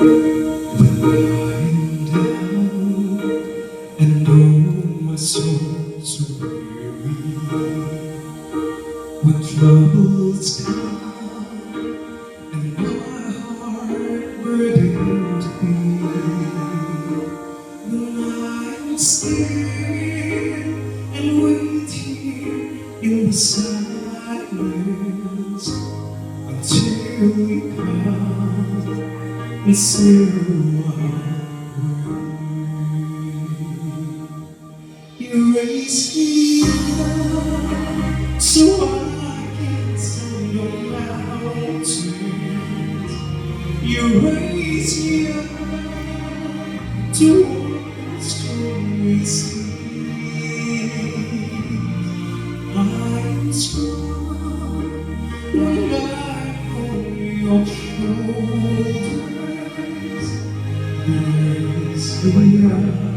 When lying down and oh my soul so weary, when troubles come and my heart burdened be, then I'm still and waiting in the silence until we come and say you raise me up so I can stand on mountains. You raise me up to walk stormy seas. I'm strong when I'm on your shoulders. You raise me up.